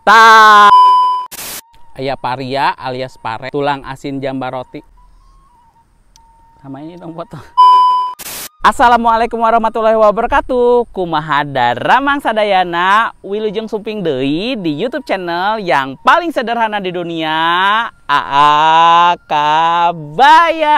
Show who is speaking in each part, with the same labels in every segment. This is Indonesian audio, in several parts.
Speaker 1: Ta Aya paria alias pare, tulang asin jamba roti. Sama ini dong foto. Assalamualaikum warahmatullahi wabarakatuh. Kumaha daramang sadayana, wilujeng suping deui di YouTube channel yang paling sederhana di dunia, AA Kabayan.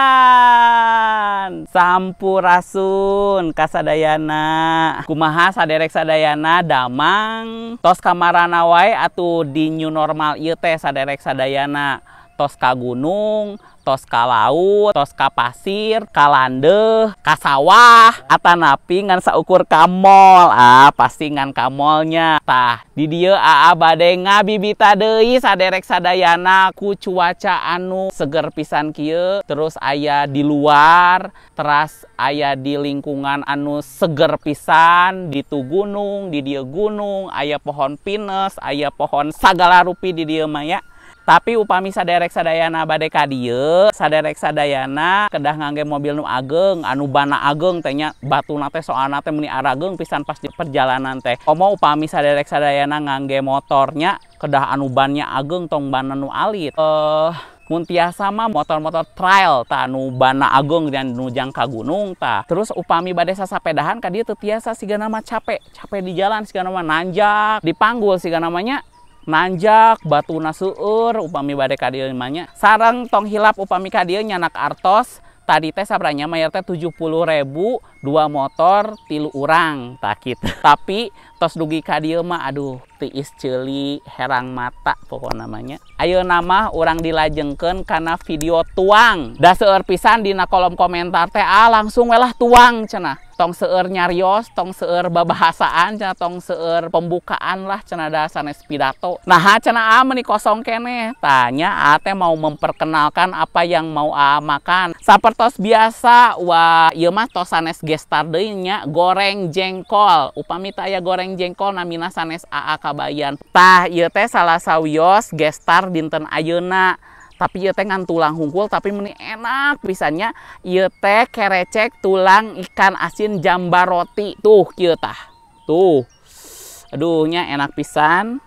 Speaker 1: Sampurasun kasadayana. Kumaha saderek sadayana damang tos kamarana wae atuh di new normal ieu teh saderek sadayana. Tos ka gunung, tos ka laut, tos ka pasir, ka landeuh, ka sawah, atanapi ngan saukur ka mall. Pasti ngan ka mallnya. Tah, di dieu AA bade ngabibita deui saderek sadayana ku cuaca anu seger pisan kieu, terus aya di luar, teras aya di lingkungan anu seger pisan, di tu gunung, di dieu gunung, aya pohon pinus, aya pohon sagala rupi di dieu mah ya. Tapi upami saderek sadayana bade ka dieu, saderek sadayana kedah ngangge mobil nu ageng, anu bana ageng teh nya, batuna teh soalna teh meni arageng pisan pas di perjalanan teh. Komo upami saderek sadayana ngangge motornya kedah anu bannya ageng tong bana nu alit. Mun tiasa mah motor-motor trail ta anu bana ageng dan nu jang ka gunung ta. Terus upami bade sasapedahan ka dieu teu tiasa sigana mah capek di jalan, sigana mah nanjak, dipanggul sigana namanya nanjak, batuna seueur upami bade ka dieu mah nya. Sareng tong hilap upami ka dieu nyanak artos, tadi teh sabranya mayar teh 70.000, 2 motor 3 urang tak kitu. Tapi tos dugi ka dieu mah aduh tiis ceuli herang mata pokok namanya. Ayeuna mah urang dilajengkeun kana video tuang. Da seueur pisan dina kolom komentar teh langsung we lah tuang cenah. Tong seueur nyarios, tong seueur babahasaan cenah, tong seueur pembukaan lah cenah da sanes pidato. Nah cenah meuni kosong keneh. Tanya teh mau memperkenalkan apa yang mau makan. Sapertos biasa wah ieu mah tos sanes gestar deui nya goreng jengkol. Upami teh aya goreng jengkol namina sanes AA Kabayan. Tah ieu teh salah sawios gestar dinten ayeuna. Tapi ieu teh ngan tulang hungkul tapi meni enak pisannya. Ieu teh kerecek tulang ikan asin jamba roti. Tuh kieu tah. Tuh. Aduh nya enak pisan.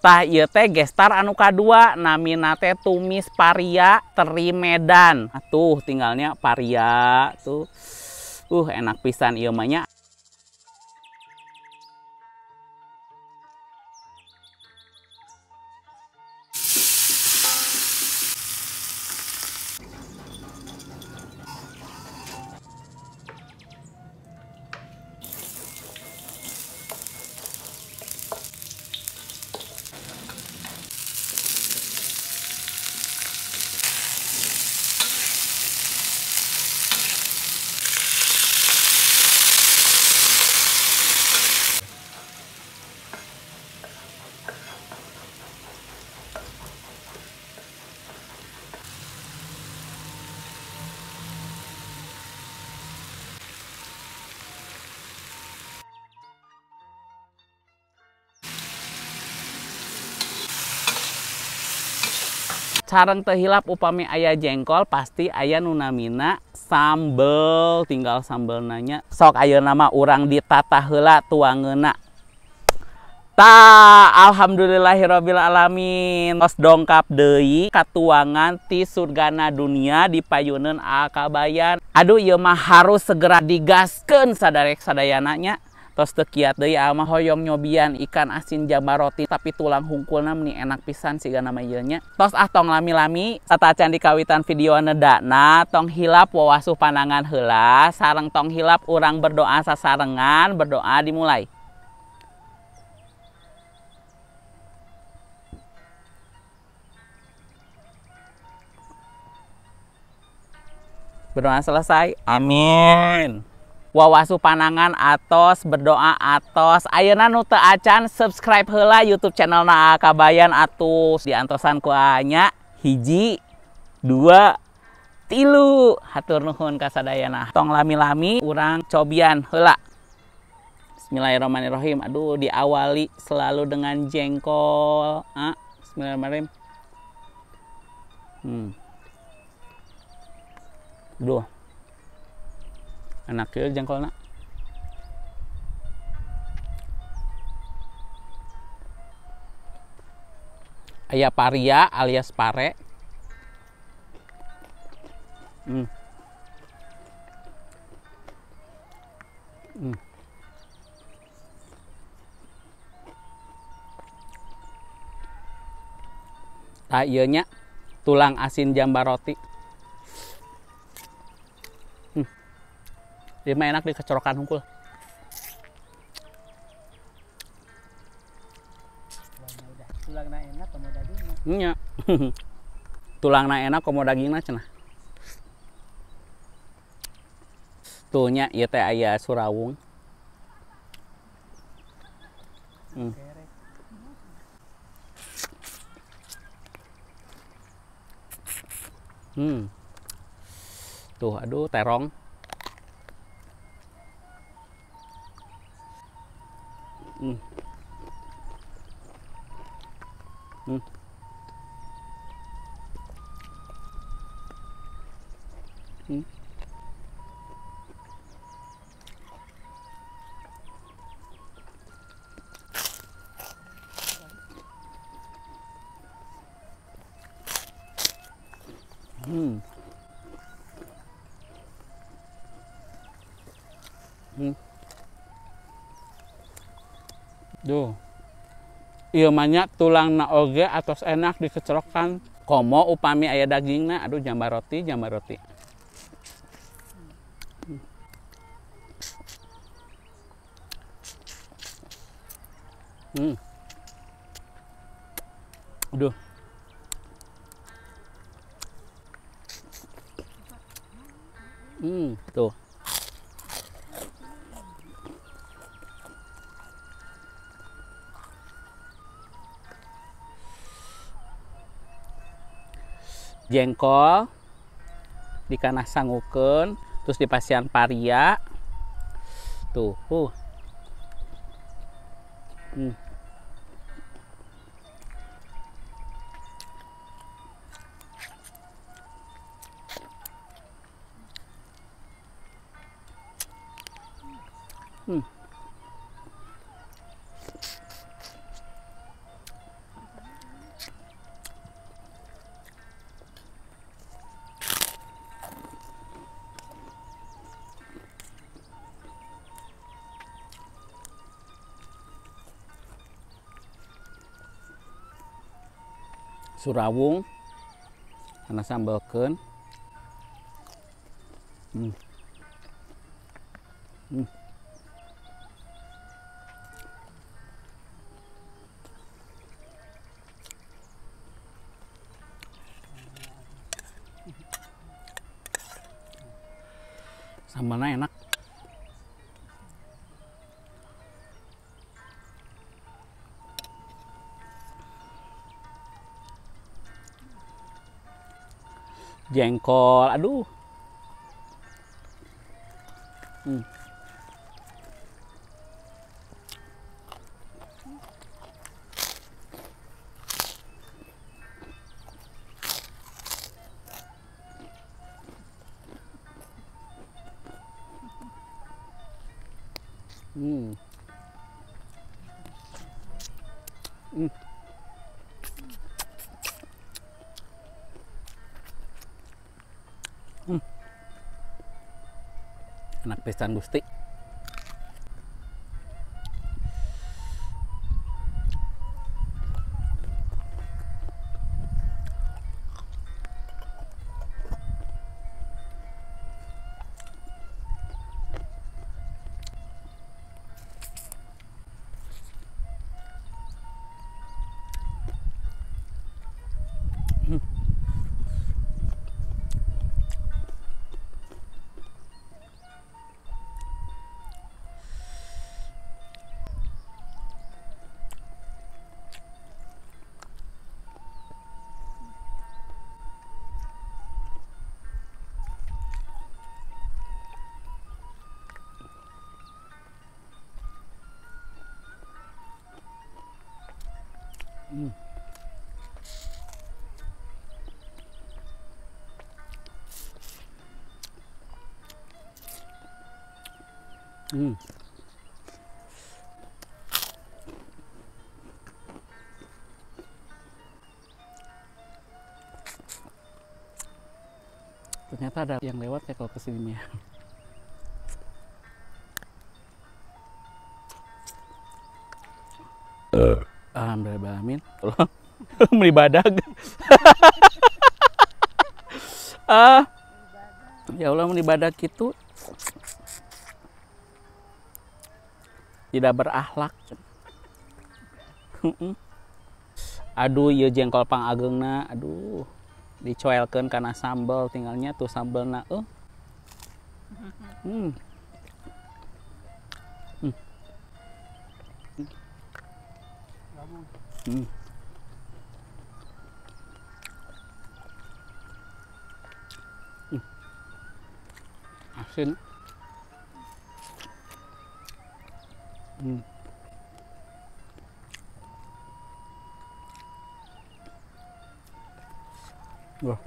Speaker 1: Tah ieu teh gestar anu kadua namina teh tumis paria teri Medan. Tuh tinggalnya paria tuh. Enak pisan ieu mah nya. Sareng teu hilap upami aya jengkol pasti aya nu namina sambel. Tinggal sambel nanya sok ayeuna mah urang ditata heula tuangeuna. Alhamdulillahirabbil alamin. Tos dongkap deui ka tuangan ti surgana dunia di payuneun AA Kabayan. Aduh ieu mah harus segera digaskeun sadarek sadayana nya. Tos teu kiat deui mah hoyong nyobian ikan asin jamba roti tapi tulang hungkulna meni enak pisan siga nama ieu nya. Tos tong lami-lami satacan di kawitan video nedana tong hilap wawasuh panangan heula sareng tong hilap urang berdoa sasarengan berdoa dimulai. Berdoa selesai. Amin. Wawasuh panangan atos berdoa atos ayeuna nu teu acan subscribe heula YouTube channelna Kabayan atus diantosan ku anya 1 2 3 hatur nuhun kasadayana. Tong lami-lami urang cobian heula. Bismillahirrahmanirrahim. Aduh diawali selalu dengan jengkol. Bismillahirrahmanirrahim. Duh. Enak ya jengkolna. Aya paria alias pare. Tah ieu nya tulang asin jamba roti. Dia mah enak dikecorokan hungkul.
Speaker 2: Tulangna enak komo dagingna.
Speaker 1: Nya. Tulangna enak komo dagingna cenah. Tuh nya ieu teh aya surawung. Tuh aduh terong. Duh. Ieu mah nya tulangna oge atos enak dikecorokan. Komo upami aya dagingna, aduh jamba roti, jamba roti. Aduh. Tuh. Jengkol dikanah sangukeun terus dipasian paria tuh surawung karena sambalkeun. Sambalna enak. Jengkol, aduh. Enak pisan Gusti. Hmm. Ternyata ada yang lewat ya kalau kesini ya. Alhamdulillah, tolong beli badag. Ya Allah, beli badag itu tidak berakhlak. Aduh, iya jengkol pang agengna, aduh. Dicoelkeun karena sambal, tinggalnya tuh sambalna. Hmm. Hmm. Asin. Wah.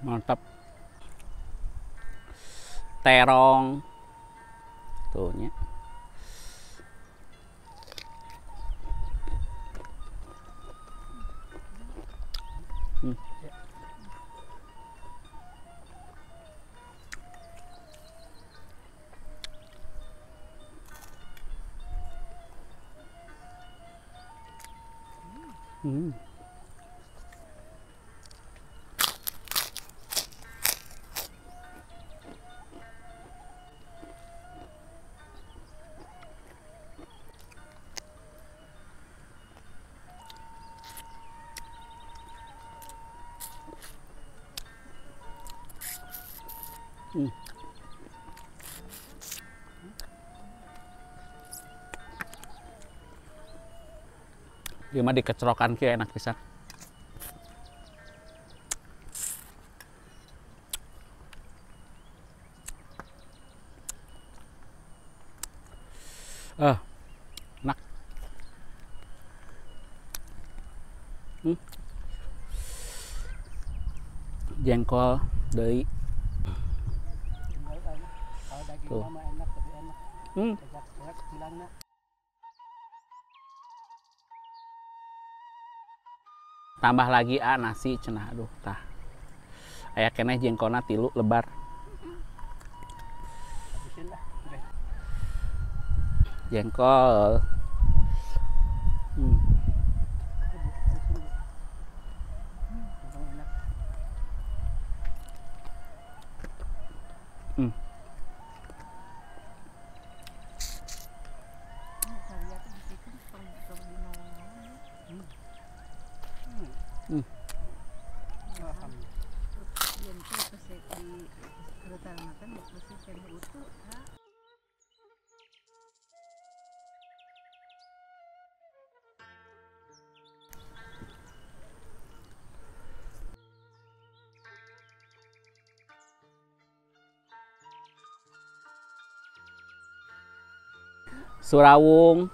Speaker 1: Mantap. Terong. Tuh nya. Dia mah dikecrokan ki enak pisan. Enak. Jengkol deui.
Speaker 2: Kalau daging
Speaker 1: Tuh.
Speaker 2: mama enak, lebih enak. Banyak bilangnya.
Speaker 1: Tambah lagi nasi cenah, aduh tah. Aya keneh jengkolna 3 lebar.
Speaker 2: Habisin lah. Udah.
Speaker 1: Jengkol.
Speaker 2: Yang enak.
Speaker 1: Surawung.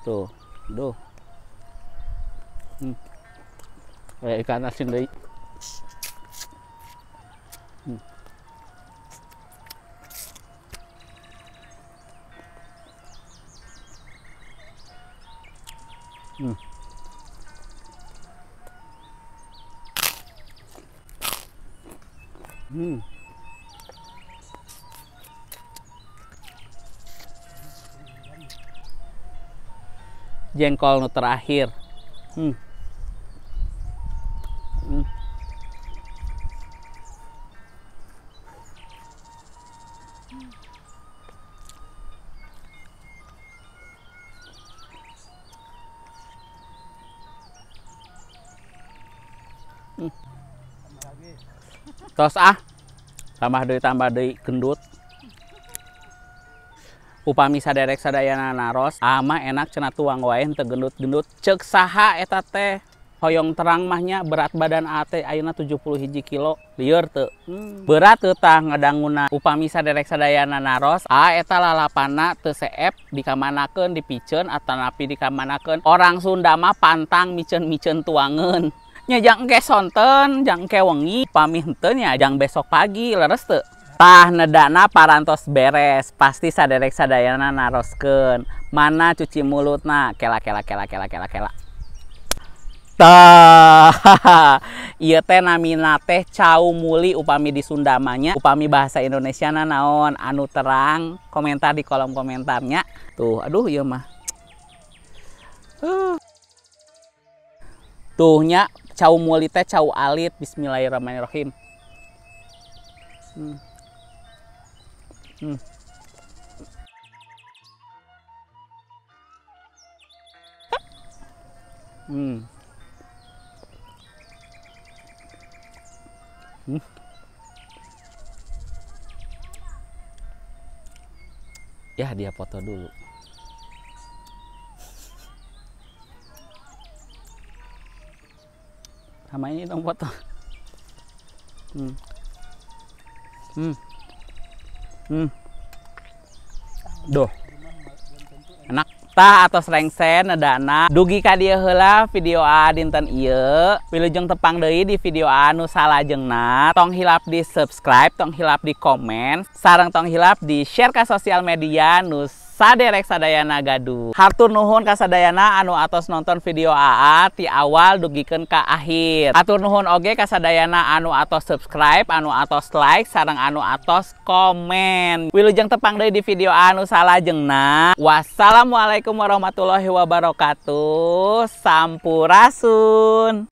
Speaker 1: Tuh, duh. Kayak ikan asin deui. Jengkol nu terakhir. Tos tambah deui gendut. Upami saderek sadayana naros, mah enak cenah tuang wae henteu gendut-gendut. Ceuk saha eta teh? hoyong terang mahnya berat badan ate ayeuna 70 hiji kilo lieur teu. Berat teu tah ngedanguna upami saderek sadayana naros eta lalapana teu seep dikamanakeun dipiceun atanapi dikamanakeun orang Sunda mah pantang miceun-miceun tuangeun. Nya jang engke sonten, jang engke wengi, upami henteu nya jang besok pagi leres teu. Tah nedana parantos beres, pasti saderek sadayana naroskeun. Mana cuci mulutna, kela. Tah, ieu teh namina teh cau muli upami di Sunda manya, upami bahasa Indonesiana naon anu terang, komentar di kolom komentarnya. Tuh, aduh ieu mah. Tuh nya cau muli teh cau alit, bismillahirrahmanirrahim. Ya dia foto dulu. Sama ini dong foto. Duh. Enak. Tah atos rengsen nedana dugi ka dieu heula video dinten ieu. Wilujeng tepang deui di video anu salajengna. Tong hilap di subscribe, tong hilap di komen, sareng tong hilap di share ka sosial media nu saderek sadayana gaduh. Hatur nuhun ka sadayana anu atos nonton video AA ti awal dugikeun ka akhir. Hatur nuhun oge ka sadayana anu atos subscribe, anu atos like, sareng anu atos komen. Wilujeng tepang deui di video anu salajengna. Wassalamualaikum warahmatullahi wabarakatuh. Sampurasun.